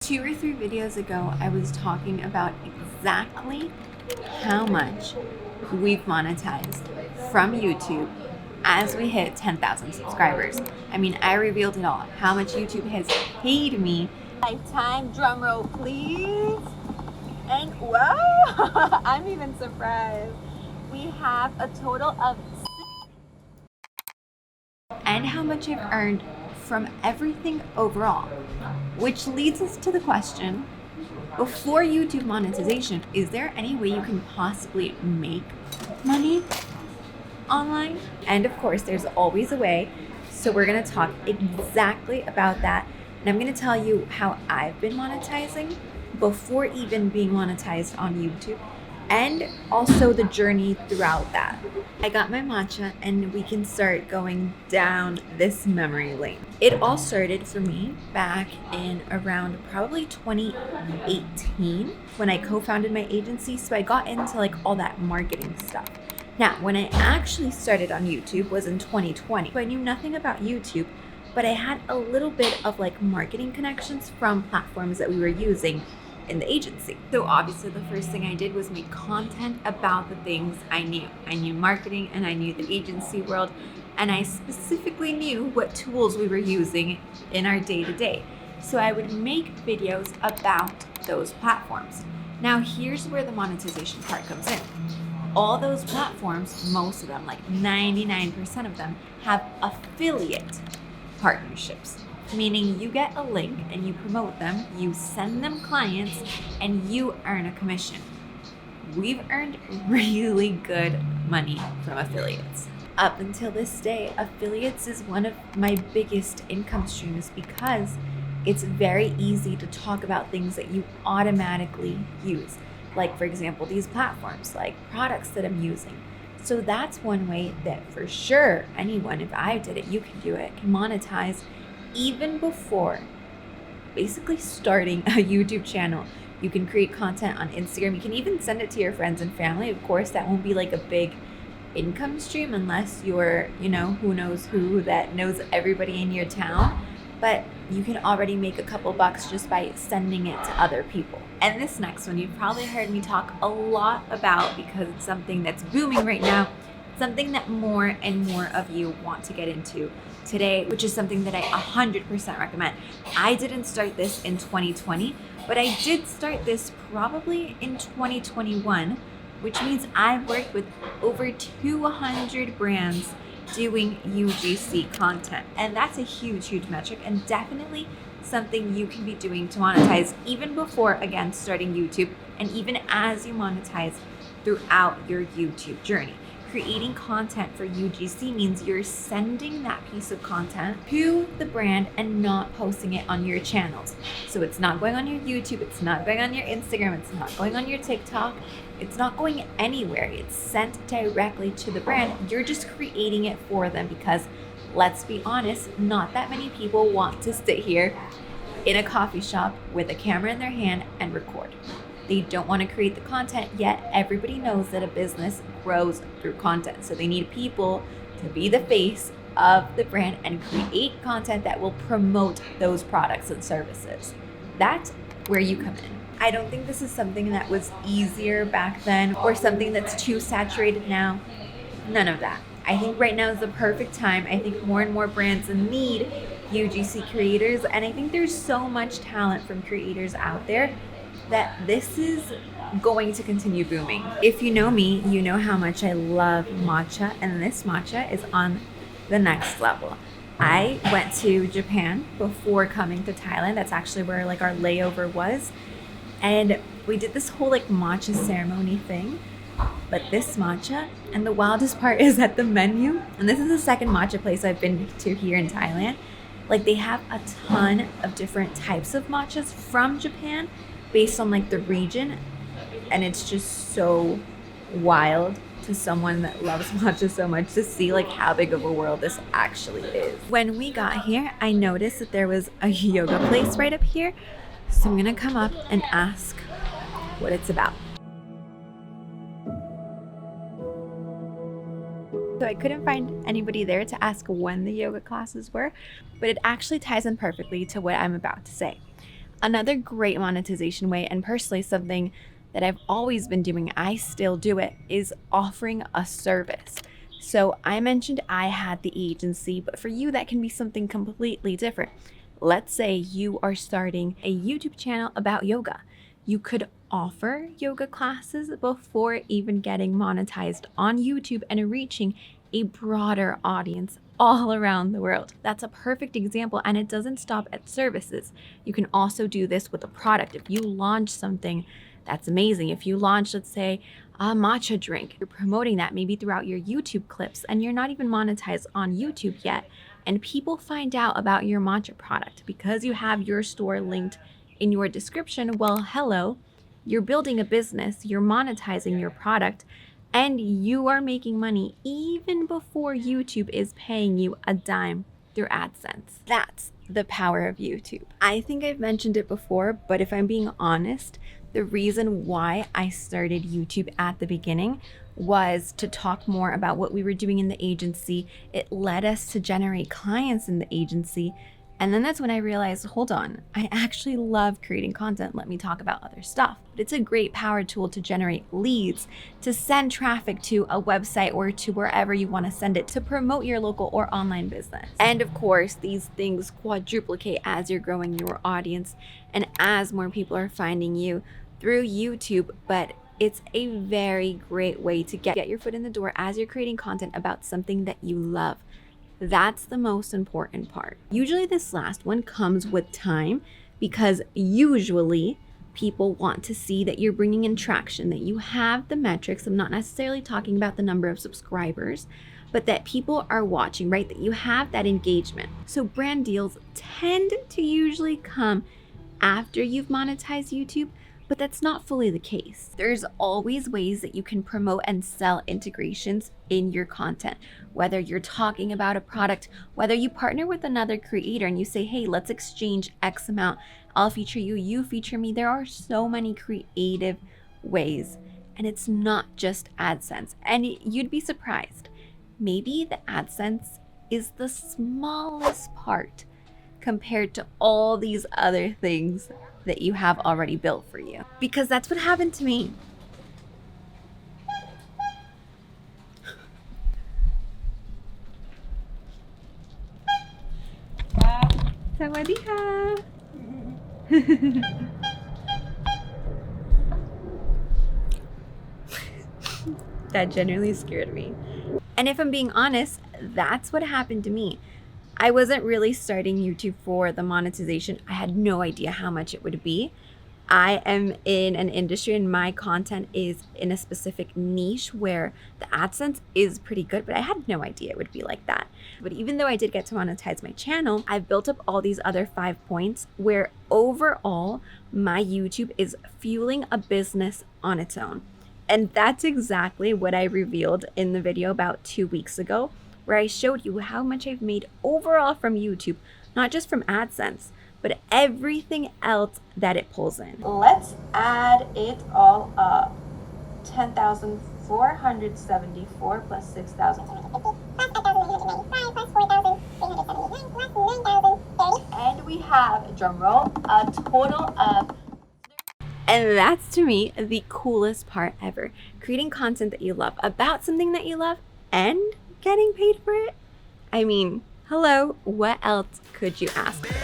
2 or 3 videos ago, I was talking about exactly how much we've monetized from YouTube as we hit 10,000 subscribers. I mean, I revealed it all. How much YouTube has paid me. Lifetime drum roll, please. And whoa, I'm even surprised. We have a total of and how much I've earned from everything overall. Which leads us to the question, before YouTube monetization, is there any way you can possibly make money online? And of course, there's always a way. So we're gonna talk exactly about that. And I'm gonna tell you how I've been monetizing before even being monetized on YouTube, and also the journey throughout that. I got my matcha and we can start going down this memory lane. It all started for me back in around probably 2018 when I co-founded my agency. So I got into like all that marketing stuff. Now, when I actually started on YouTube was in 2020. So I knew nothing about YouTube, but I had a little bit of like marketing connections from platforms that we were using in the agency. So obviously the first thing I did was make content about the things I knew. I knew marketing and I knew the agency world, and I specifically knew what tools we were using in our day-to-day. So I would make videos about those platforms. Now here's where the monetization part comes in. All those platforms, most of them, like 99% of them, have affiliate partnerships. Meaning you get a link and you promote them, you send them clients, and you earn a commission. We've earned really good money from affiliates. Up until this day, affiliates is one of my biggest income streams because it's very easy to talk about things that you automatically use. Like, for example, these platforms, like products that I'm using. So that's one way that for sure anyone, if I did it, you can do it, can monetize even before basically starting a YouTube channel. You can create content on Instagram. You can even send it to your friends and family. Of course, that won't be like a big income stream unless you're, who knows who that knows everybody in your town. But you can already make a couple bucks just by sending it to other people. And this next one, you've probably heard me talk a lot about because it's something that's booming right now, something that more and more of you want to get into today, which is something that I 100% recommend. I didn't start this in 2020, but I did start this probably in 2021, which means I've worked with over 200 brands doing UGC content. And that's a huge metric, and definitely something you can be doing to monetize even before, again, starting YouTube, and even as you monetize throughout your YouTube journey. Creating content for UGC means you're sending that piece of content to the brand and not posting it on your channels. So it's not going on your YouTube, it's not going on your Instagram, it's not going on your TikTok, it's not going anywhere. It's sent directly to the brand. You're just creating it for them because, let's be honest, not that many people want to sit here in a coffee shop with a camera in their hand and record. They don't want to create the content, yet everybody knows that a business grows through content. So they need people to be the face of the brand and create content that will promote those products and services. That's where you come in. I don't think this is something that was easier back then or something that's too saturated now. None of that. I think right now is the perfect time. I think more and more brands need UGC creators, and I think there's so much talent from creators out there that this is going to continue booming. If you know me, you know how much I love matcha, and this matcha is on the next level. I went to Japan before coming to Thailand. That's actually where like our layover was. And we did this whole like matcha ceremony thing. But this matcha, and the wildest part is that the menu, and this is the second matcha place I've been to here in Thailand, like they have a ton of different types of matchas from Japan based on like the region, and it's just so wild to someone that loves matcha so much to see like how big of a world this actually is. When we got here, I noticed that there was a yoga place right up here, so I'm gonna come up and ask what it's about. So I couldn't find anybody there to ask when the yoga classes were, but it actually ties in perfectly to what I'm about to say. Another great monetization way, and personally something that I've always been doing, I still do it, is offering a service. So I mentioned I had the agency, but for you, that can be something completely different. Let's say you are starting a YouTube channel about yoga. You could offer yoga classes before even getting monetized on YouTube and reaching a broader audience all around the world. That's a perfect example, and it doesn't stop at services. You can also do this with a product. If you launch something, that's amazing. If you launch, let's say, a matcha drink, you're promoting that maybe throughout your YouTube clips, and you're not even monetized on YouTube yet, and people find out about your matcha product because you have your store linked in your description. Well, hello, you're building a business, you're monetizing your product, and you are making money even before YouTube is paying you a dime through AdSense. That's the power of YouTube. I think I've mentioned it before, but if I'm being honest, the reason why I started YouTube at the beginning was to talk more about what we were doing in the agency. It led us to generate clients in the agency. And then that's when I realized, hold on, I actually love creating content. Let me talk about other stuff. But it's a great power tool to generate leads, to send traffic to a website or to wherever you want to send it, to promote your local or online business. And of course, these things quadruplicate as you're growing your audience and as more people are finding you through YouTube. But it's a very great way to get your foot in the door as you're creating content about something that you love. That's the most important part. Usually this last one comes with time, because usually people want to see that you're bringing in traction, that you have the metrics. I'm not necessarily talking about the number of subscribers, but that people are watching, right? That you have that engagement. So brand deals tend to usually come after you've monetized YouTube, but that's not fully the case. There's always ways that you can promote and sell integrations in your content, whether you're talking about a product, whether you partner with another creator and you say, hey, let's exchange X amount. I'll feature you, you feature me. There are so many creative ways, and it's not just AdSense. And you'd be surprised. Maybe the AdSense is the smallest part compared to all these other things that you have already built for you. Because that's what happened to me. Sawadee. That genuinely scared me. And if I'm being honest, that's what happened to me. I wasn't really starting YouTube for the monetization. I had no idea how much it would be. I am in an industry and my content is in a specific niche where the AdSense is pretty good, but I had no idea it would be like that. But even though I did get to monetize my channel, I've built up all these other 5 points where overall my YouTube is fueling a business on its own. And that's exactly what I revealed in the video about 2 weeks ago, where I showed you how much I've made overall from YouTube, not just from AdSense, but everything else that it pulls in. Let's add it all up. 10,474 plus 6,000. And we have, drum roll, a total of... And that's, to me, the coolest part ever. Creating content that you love, about something that you love, and getting paid for it. I mean, hello, what else could you ask for?